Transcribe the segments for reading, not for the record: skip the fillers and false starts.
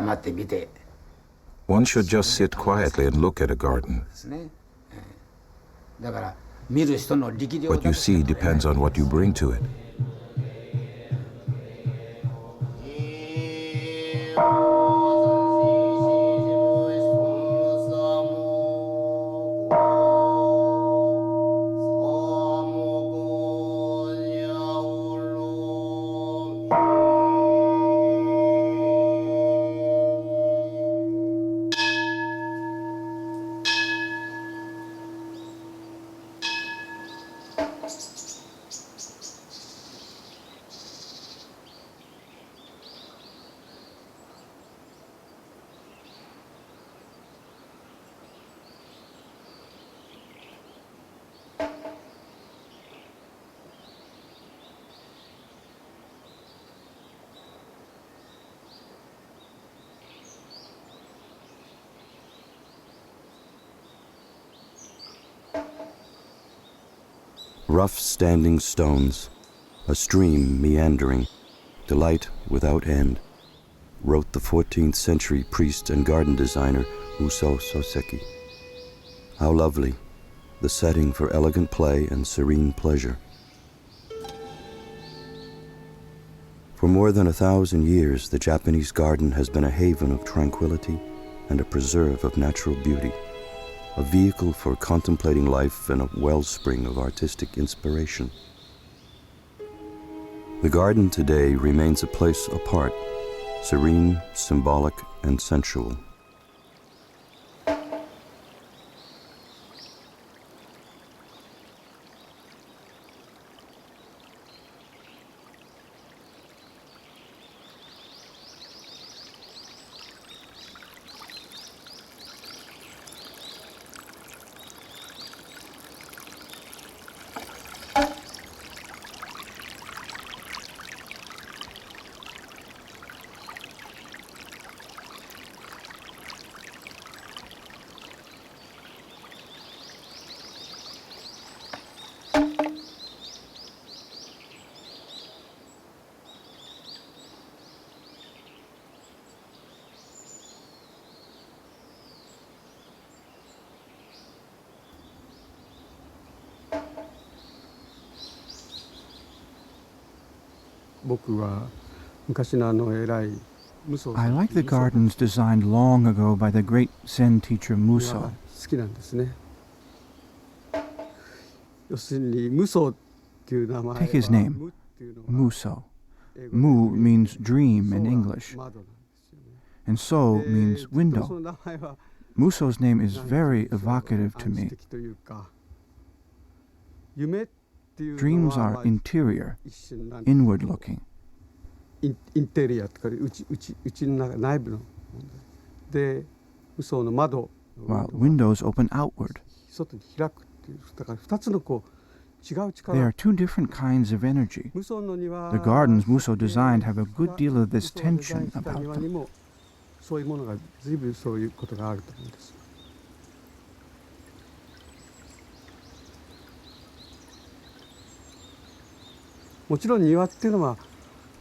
黙って見て One should just sit quietly and look at a garden. ですね。だから見る人の力量 What you see depends on what you bring to it. Rough standing stones, a stream meandering, delight without end, wrote the 14th century priest and garden designer Muso Soseki. How lovely, the setting for elegant play and serene pleasure. For more than 1,000 years, the Japanese garden has been a haven of tranquility and a preserve of natural beauty, a vehicle for contemplating life and a wellspring of artistic inspiration. The garden today remains a place apart, serene, symbolic, and sensual. I like the gardens designed long ago by the great Zen teacher Muso. Take his name, Muso. Mu means dream in English, and so means window. Muso's name is very evocative to me. Dreams are interior, inward-looking. While windows open outward. They are two different kinds of energy. The gardens Muso designed have a good deal of this tension about them.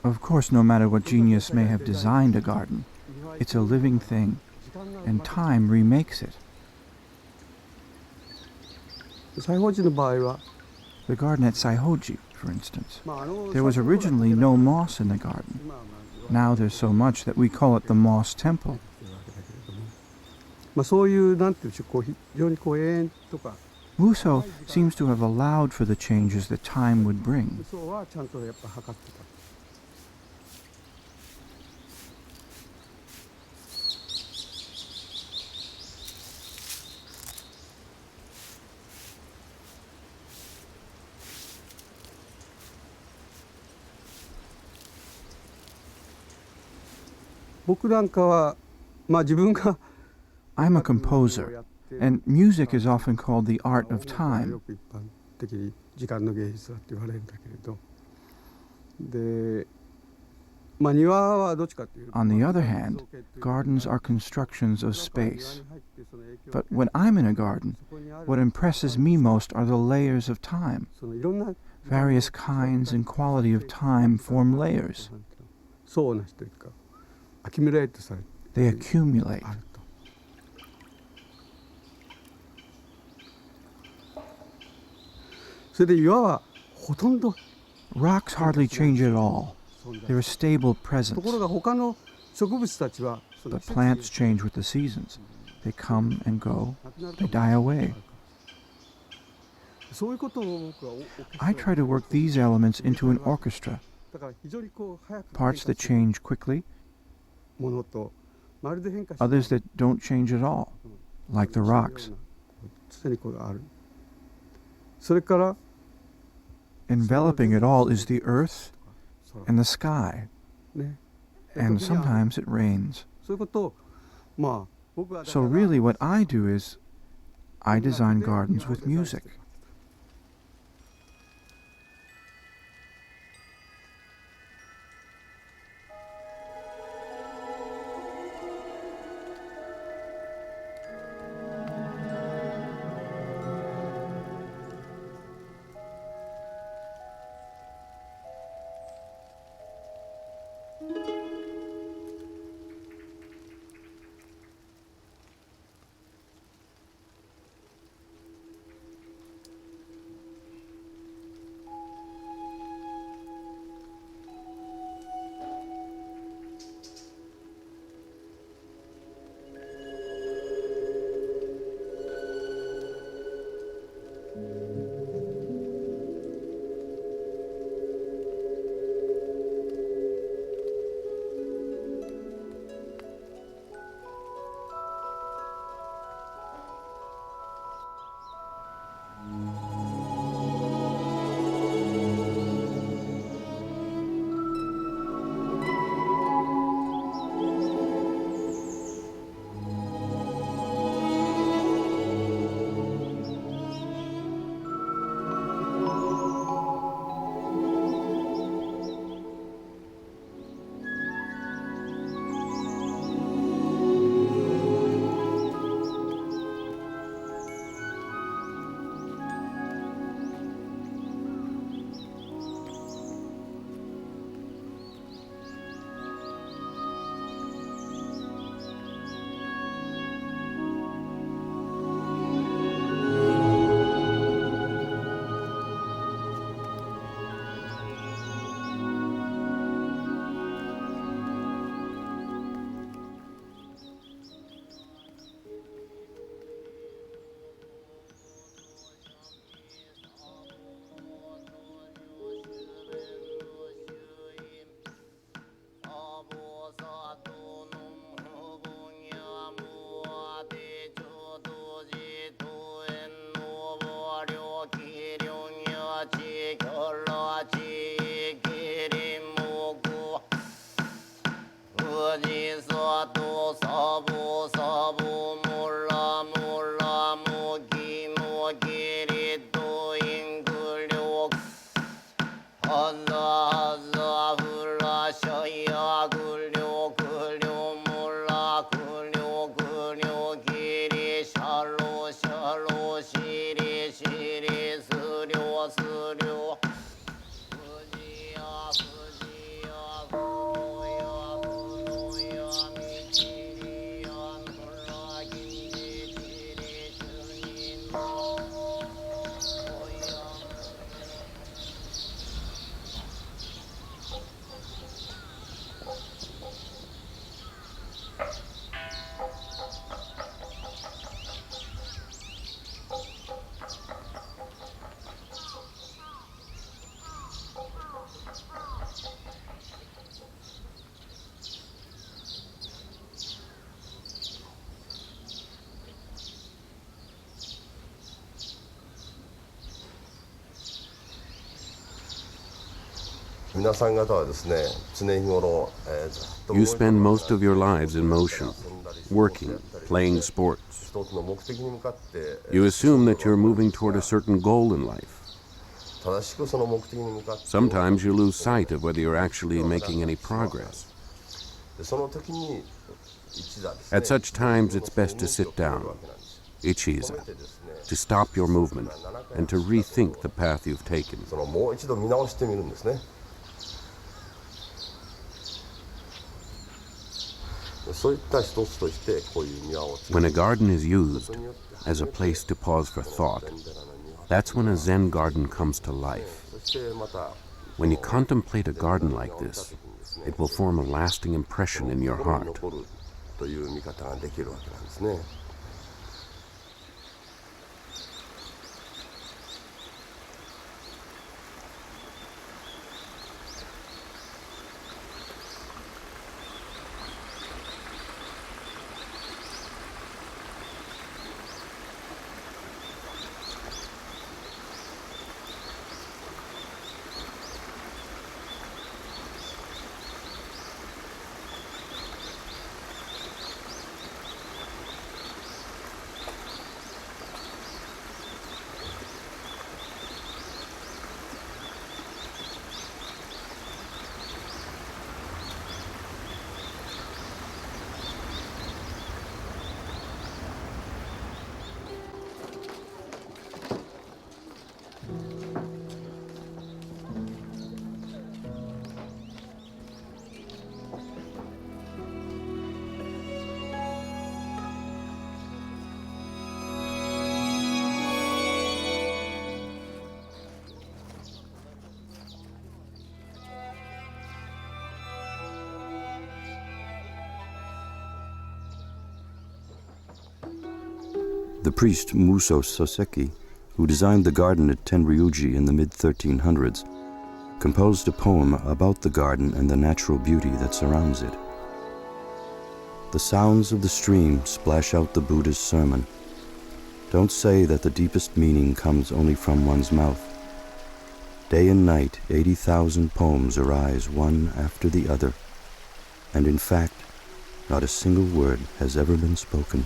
Of course, no matter what genius may have designed a garden, it's a living thing, and time remakes it. The garden at Saihoji, for instance. There was originally no moss in the garden. Now there's so much that we call it the Moss Temple. Muso seems to have allowed for the changes that time would bring. I'm a composer, and music is often called the art of time. On the other hand, gardens are constructions of space. But when I'm in a garden, what impresses me most are the layers of time. Various kinds and quality of time form layers. They accumulate. あると。それで岩はほとんど Rocks hardly change at all. 存在 They're a stable と presence. ころが他の植物たちはその But plants change with the seasons. They come and go. They die away. そういうことを僕は I try to work these elements into an orchestra. だから非常にこう早く Parts that 変化 change quickly, するものとまるで変化しない others that don't change at all, like the rocks. 常にこれがある。それから Enveloping it all is the earth 空 and the sky, ね。 and 時には sometimes it rains. そういうことをまあ僕はだか So ら really what I do is I design gardens with music. You spend most of your lives in motion, working, playing sports. You assume that you're moving toward a certain goal in life. Sometimes you lose sight of whether you're actually making any progress. At such times, it's best to sit down, ichiza, to stop your movement and to rethink the path you've taken. When a garden is used as a place to pause for thought, that's when a Zen garden comes to life. When you contemplate a garden like this, it will form a lasting impression in your heart. The priest Muso Soseki, who designed the garden at Tenryuji in the mid-1300s, composed a poem about the garden and the natural beauty that surrounds it. The sounds of the stream splash out the Buddha's sermon. Don't say that the deepest meaning comes only from one's mouth. Day and night, 80,000 poems arise one after the other, and in fact, not a single word has ever been spoken.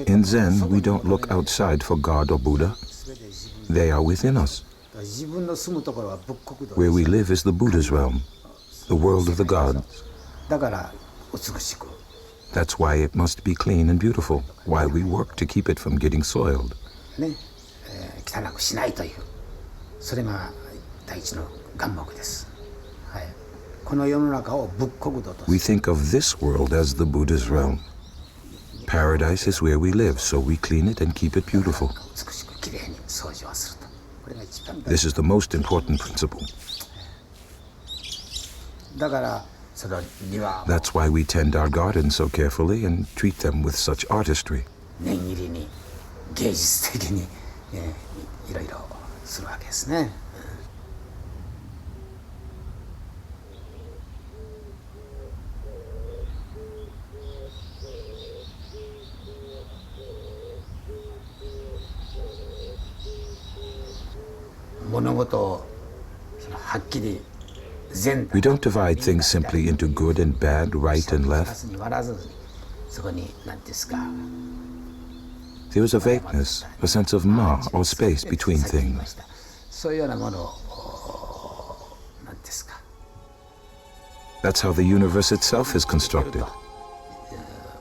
In Zen, we don't look outside for God or Buddha. They are within us. Where we live is the Buddha's realm, the world of the gods. That's why it must be clean and beautiful, why we work to keep it from getting soiled. We think of this world as the Buddha's realm. Paradise is where we live, so we clean it and keep it beautiful. This is the most important principle. That's why we tend our gardens so carefully and treat them with such artistry. はっきり善 We don't divide things simply into good and bad, right and 二 left. つに割らずにそこに何ですか There is a vagueness, a sense of ma or space between さっき言いま things. したそういうようなものを何ですか That's how the universe itself is constructed.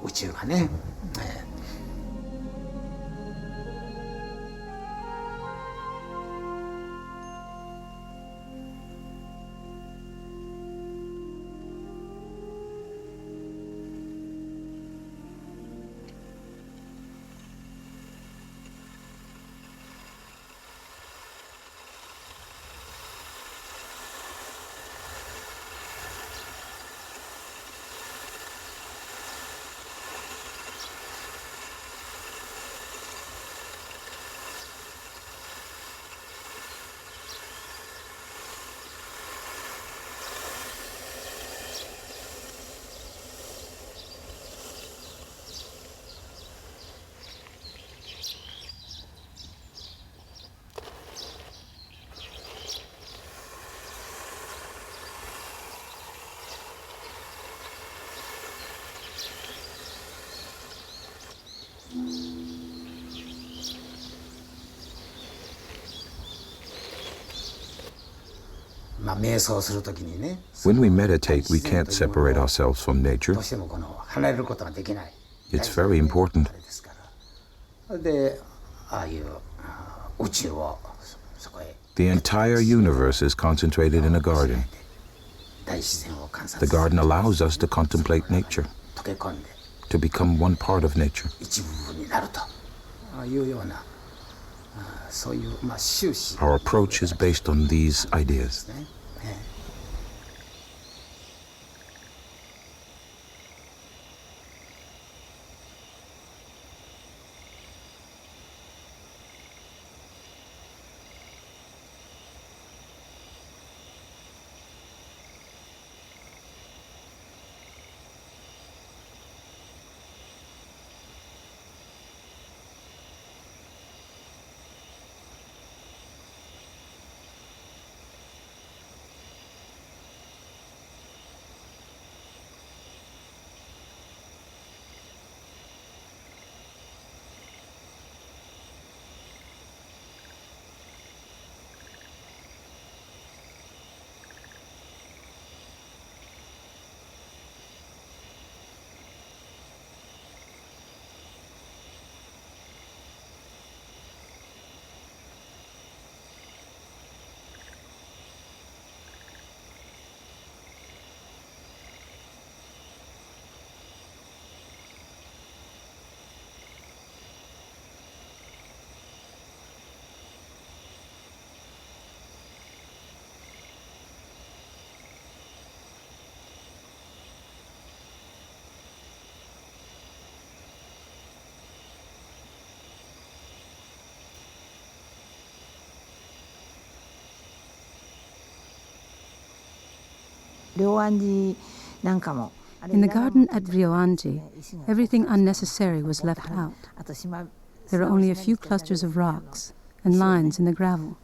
宇宙がね、まあ瞑想するときにね When we meditate, we can't separate ourselves from ど nature. うしてもこの離れることができない It's very important. あれですからそれでああいう宇宙をそこへ The entire universe is concentrated in a garden. 大自然を観 The 察する garden allows us to contemplate nature, 溶け込んで to become one part of nature. 一部分になるというようなそういうまあ終始 Our approach is based on these ideas. ね In the garden at Ryoanji, everything unnecessary was left out. There are only a few clusters of rocks and lines in the gravel.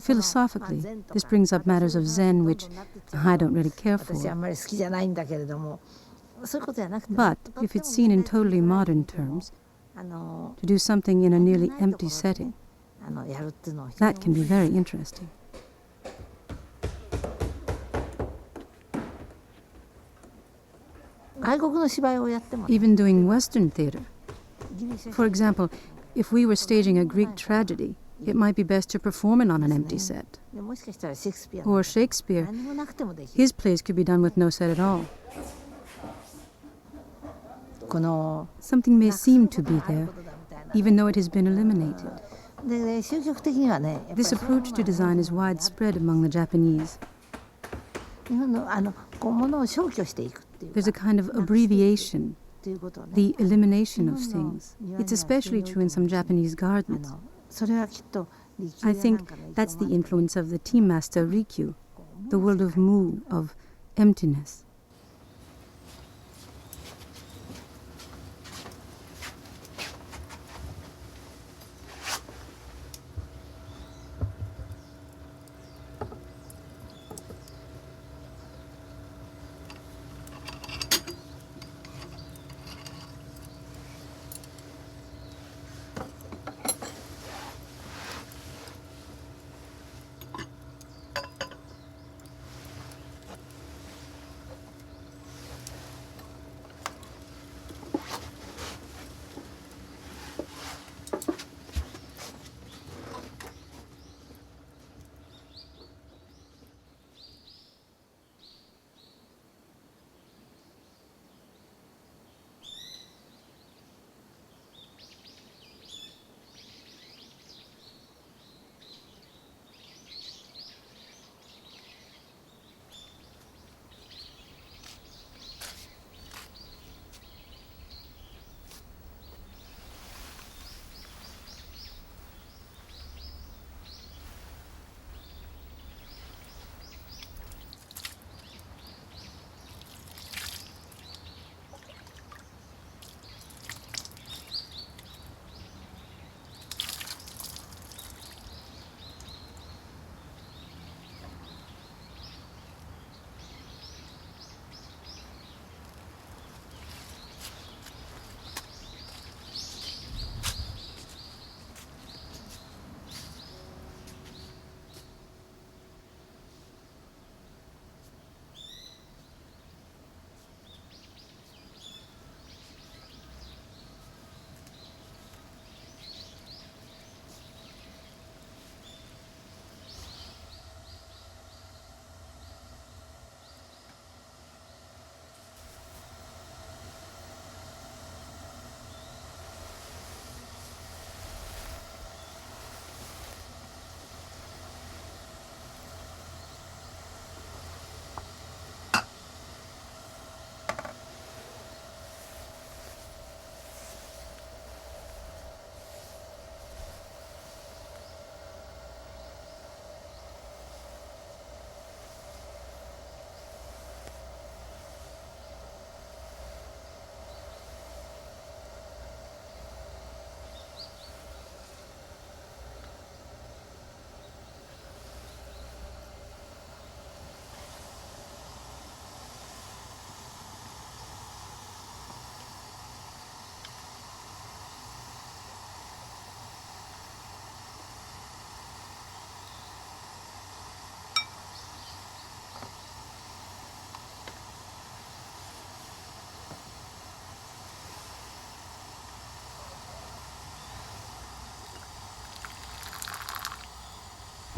Philosophically, this brings up matters of Zen which I don't really care for. But if it's seen in totally modern terms, to do something in a nearly empty setting, that can be very interesting. Even doing Western theater. For example, if we were staging a Greek tragedy, it might be best to perform it on an empty set. Or Shakespeare, his plays could be done with no set at all. Something may seem to be there, even though it has been eliminated. This approach to design is widespread among the Japanese. There's a kind of abbreviation, the elimination of things. It's especially true in some Japanese gardens. I think that's the influence of the team master Rikyu, the world of mu, of emptiness.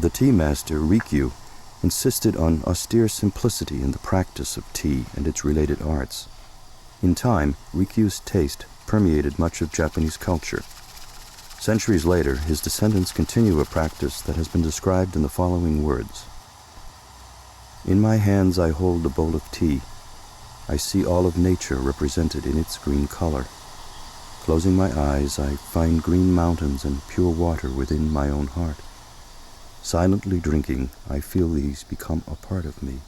The tea master, Rikyu, insisted on austere simplicity in the practice of tea and its related arts. In time, Rikyu's taste permeated much of Japanese culture. Centuries later, his descendants continue a practice that has been described in the following words. In my hands I hold a bowl of tea. I see all of nature represented in its green color. Closing my eyes, I find green mountains and pure water within my own heart. Silently drinking, I feel these become a part of me.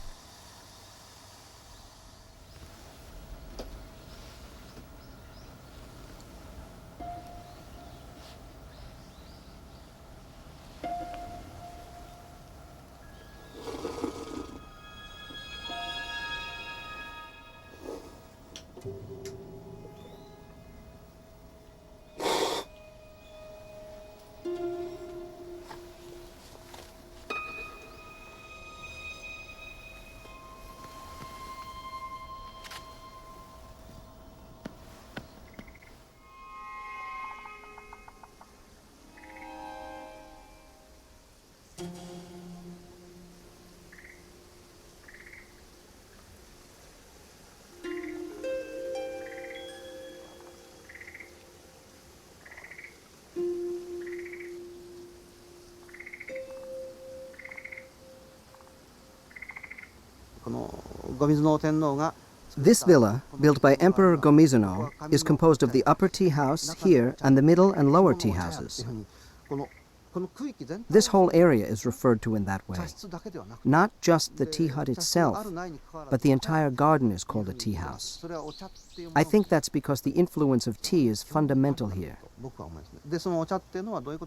This villa, built by Emperor Go-Mizuno, is composed of the upper tea house here and the middle and lower tea houses. This whole area is referred to in that way. Not just the tea hut itself, but the entire garden is called a tea house. I think that's because the influence of tea is fundamental here.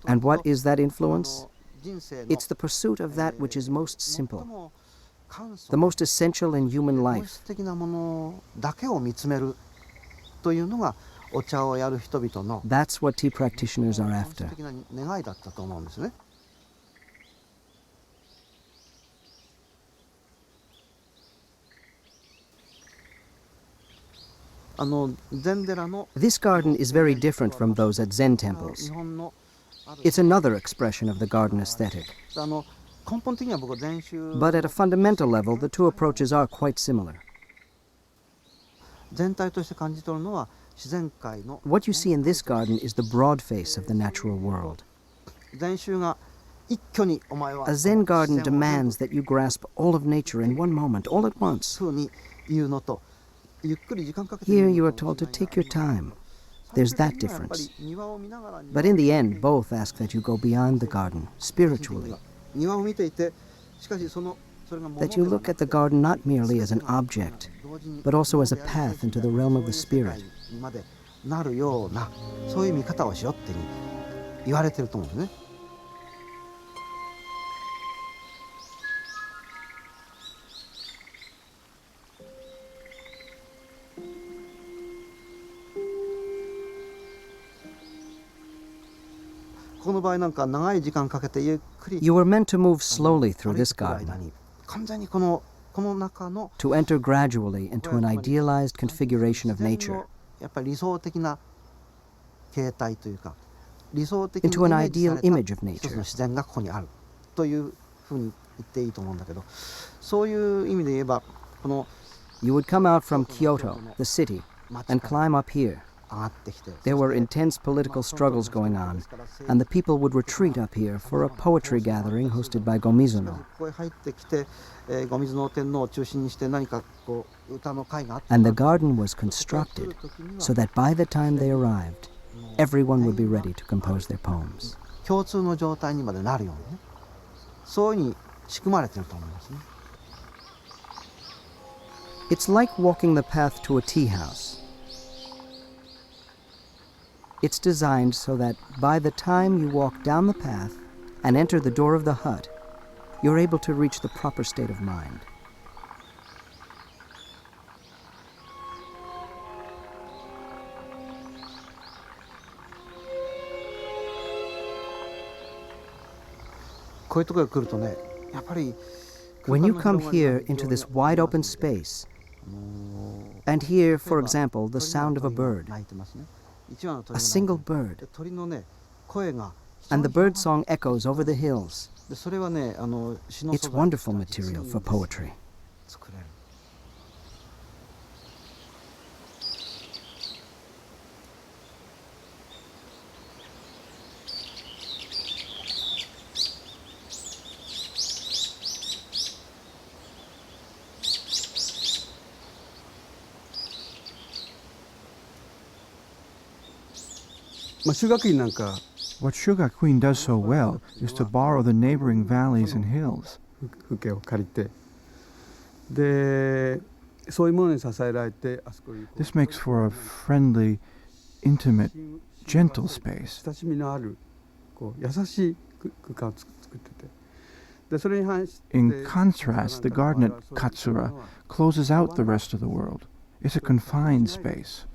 And what is that influence? It's the pursuit of that which is most simple, the most essential in human life. That's what tea practitioners are after. This garden is very different from those at Zen temples. It's another expression of the garden aesthetic. But at a fundamental level, the two approaches are quite similar. What you see in this garden is the broad face of the natural world. A Zen garden demands that you grasp all of nature in one moment, all at once. Here you are told to take your time. There's that difference. But in the end, both ask that you go beyond the garden, spiritually. That you look at the garden not merely as an object, but also as a path into the realm of the spirit. You were meant to move slowly through this garden, to enter gradually into an idealized configuration of nature, into an ideal image of nature. You would come out from Kyoto, the city, and climb up here. There were intense political struggles going on, and the people would retreat up here for a poetry gathering hosted by Go-Mizuno. And the garden was constructed so that by the time they arrived, everyone would be ready to compose their poems. It's like walking the path to a tea house. It's designed so that by the time you walk down the path and enter the door of the hut, you're able to reach the proper state of mind. When you come here into this wide open space and hear, for example, the sound of a bird, a single bird, and the bird song echoes over the hills, It's wonderful material for poetry. What Shugakuin does so well is to borrow the neighboring valleys and hills. 風景を借りてでそういうものに支えられてあそこに This makes for a friendly, intimate, gentle space. 親しみのあるこう優しい空間を作っててでそれに反して In contrast, the garden at Katsura closes out the rest of the world. It's a confined space.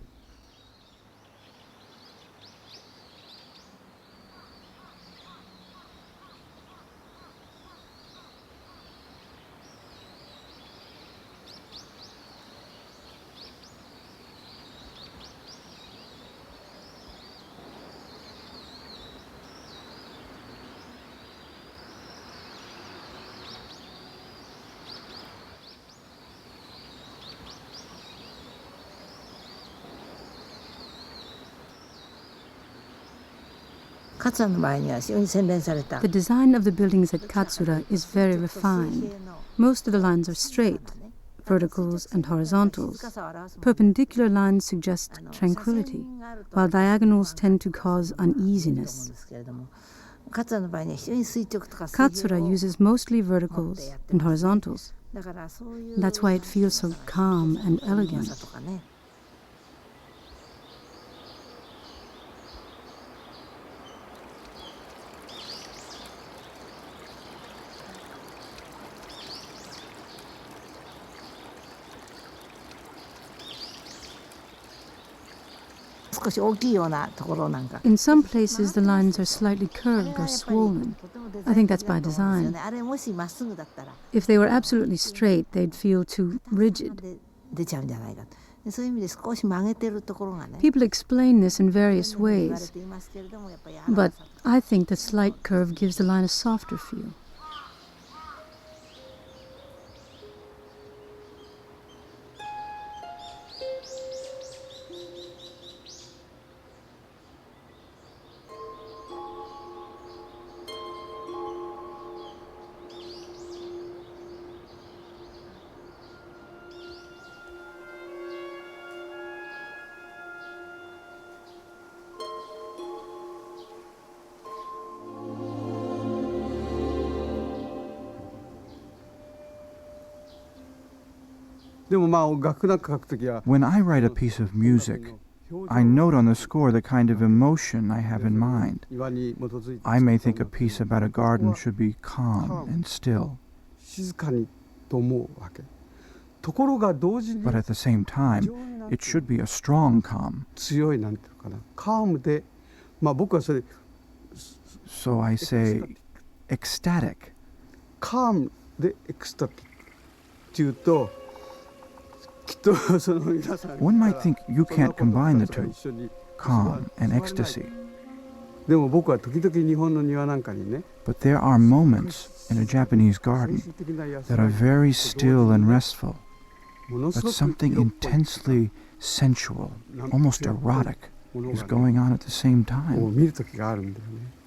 The design of the buildings at Katsura is very refined. Most of the lines are straight, verticals and horizontals. Perpendicular lines suggest tranquility, while diagonals tend to cause uneasiness. Katsura uses mostly verticals and horizontals. That's why it feels so calm and elegant. In some places, the lines are slightly curved or swollen. I think that's by design. If they were absolutely straight, they'd feel too rigid. People explain this in various ways, but I think the slight curve gives the line a softer feel. When I write a piece of music, I note on the score the kind of emotion I have in mind. I may think a piece about a garden should be calm and still. But at the same time, it should be a strong calm. So I say ecstatic. calm でエクスタティっていうときっとその皆さん One might think you can't combine the two, calm and ecstasy. でも僕は時々日本の庭なんかにね But there are moments in a Japanese garden that are very still and restful, but something intensely sensual, almost erotic, is going on at the same を time. 見る時があるんだよね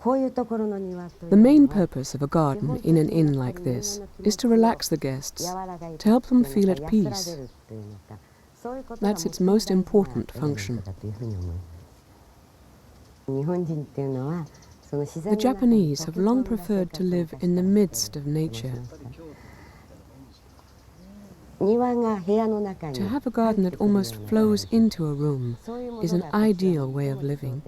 The main purpose of a garden in an inn like this is to relax the guests, to help them feel at peace. That's its most important function. The Japanese have long preferred to live in the midst of nature. To have a garden that almost flows into a room is an ideal way of living.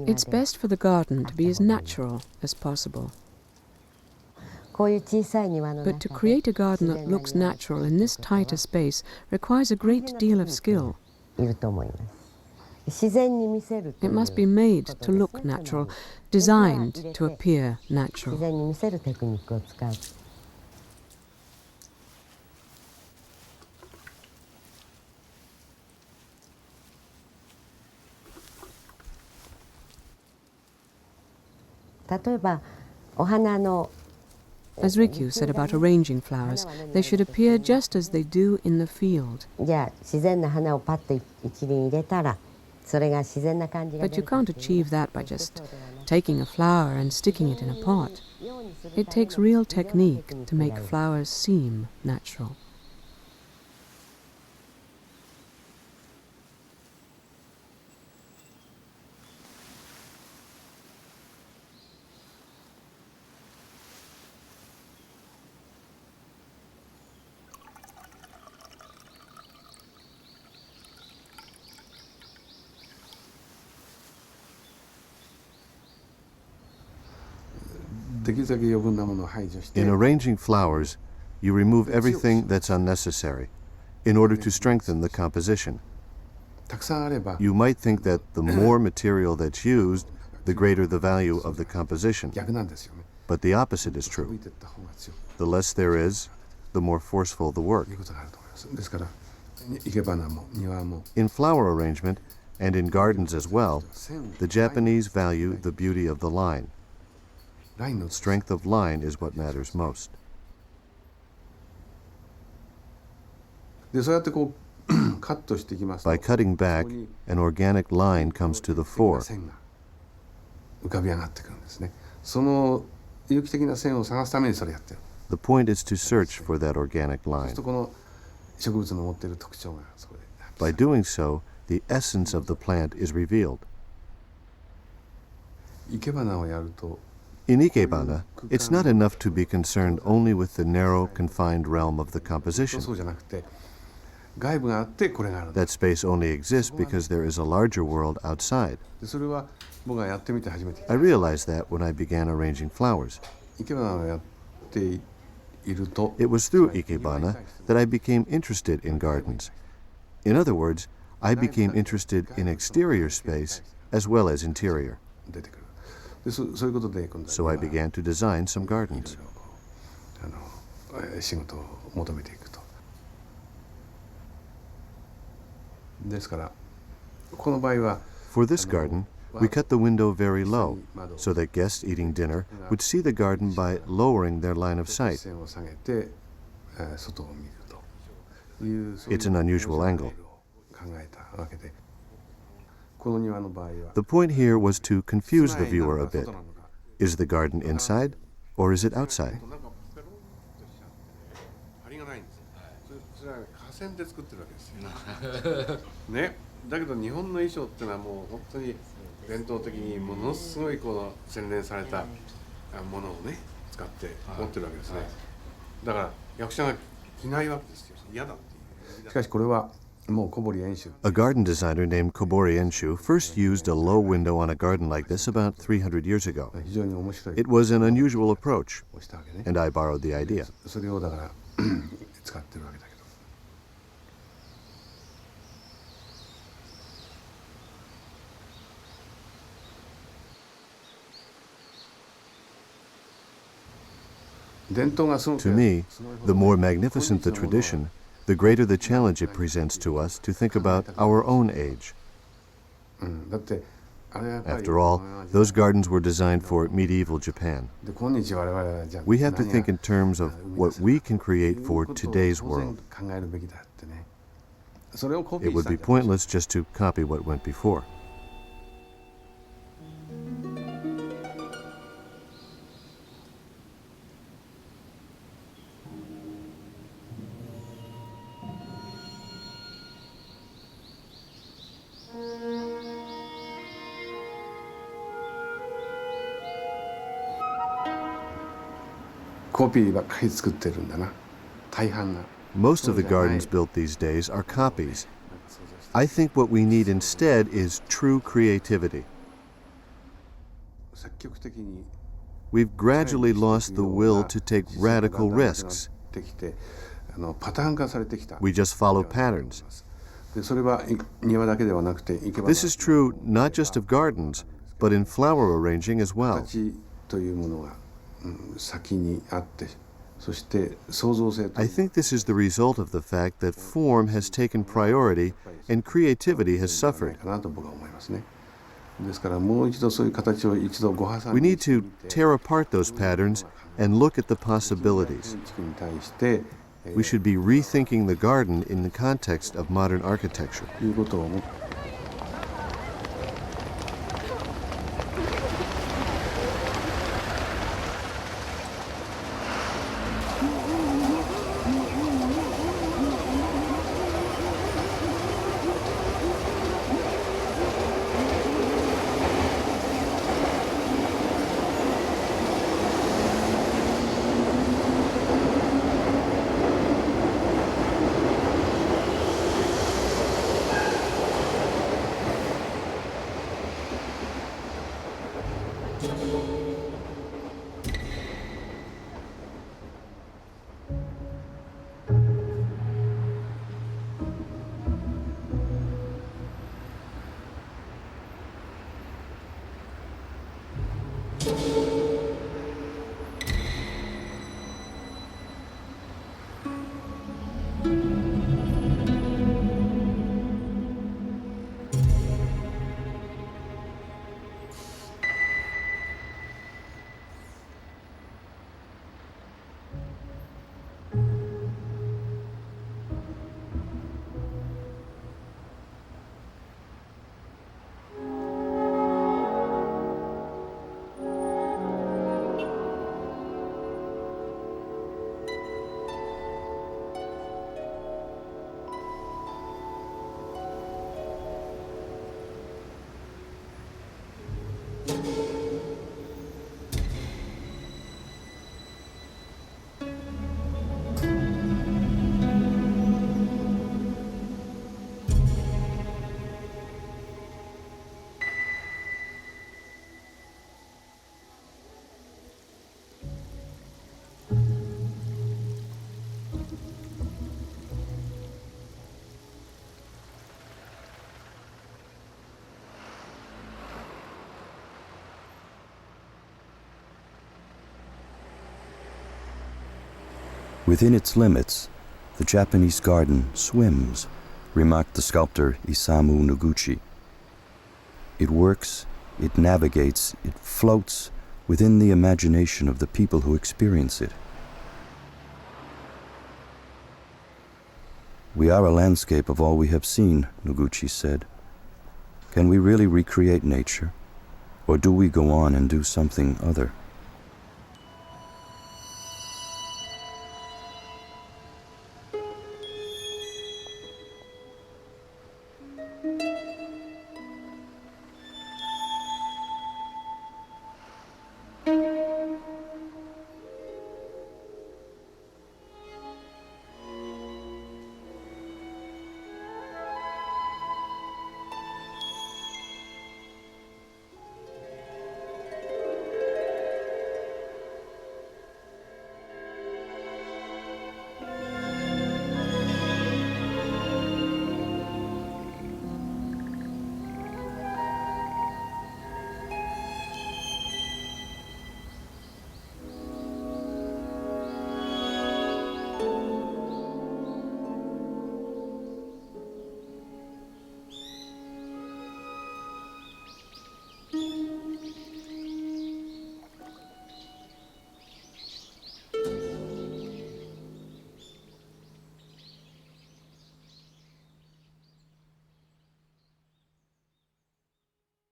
It's best for the garden to be as natural as possible. But to create a garden that looks natural in this tighter space requires a great deal of skill. It must be made to look natural, designed to appear natural. As Rikyu said about arranging flowers, they should appear just as they do in the field. But you can't achieve that by just taking a flower and sticking it in a pot. It takes real technique to make flowers seem natural. In arranging flowers, you remove everything that's unnecessary in order to strengthen the composition. You might think that the more material that's used, the greater the value of the composition. But the opposite is true. The less there is, the more forceful the work. In flower arrangement, and in gardens as well, the Japanese value the beauty of the line. Strength of line is what matters most. By cutting back, an organic line comes to the fore. The point is to search for that organic line. By doing so, the essence of the plant is revealed. In ikebana, it's not enough to be concerned only with the narrow, confined realm of the composition. That space only exists because there is a larger world outside. I realized that when I began arranging flowers. It was through ikebana that I became interested in gardens. In other words, I became interested in exterior space as well as interior. So I began to design some gardens. For this garden, we cut the window very low so that guests eating dinner would see the garden by lowering their line of sight. It's an unusual angle. The point here was to confuse the viewer a bit. Is the garden inside or is it outside? A garden designer named Kobori Enshu first used a low window on a garden like this about 300 years ago. It was an unusual approach, and I borrowed the idea. To me, the more magnificent the tradition, the greater the challenge it presents to us to think about our own age. After all, those gardens were designed for medieval Japan. We have to think in terms of what we can create for today's world. It would be pointless just to copy what went before. Most of the gardens built these days are copies. I think what we need instead is true creativity. We've gradually lost the will to take radical risks. We just follow patterns. This is true not just of gardens, but in flower arranging as well. I think this is the result of the fact that form has taken priority and creativity has suffered. We need to tear apart those patterns and look at the possibilities. We should be rethinking the garden in the context of modern architecture. Within its limits, the Japanese garden swims, remarked the sculptor Isamu Noguchi. It works, it navigates, it floats within the imagination of the people who experience it. We are a landscape of all we have seen, Noguchi said. Can we really recreate nature, or do we go on and do something other?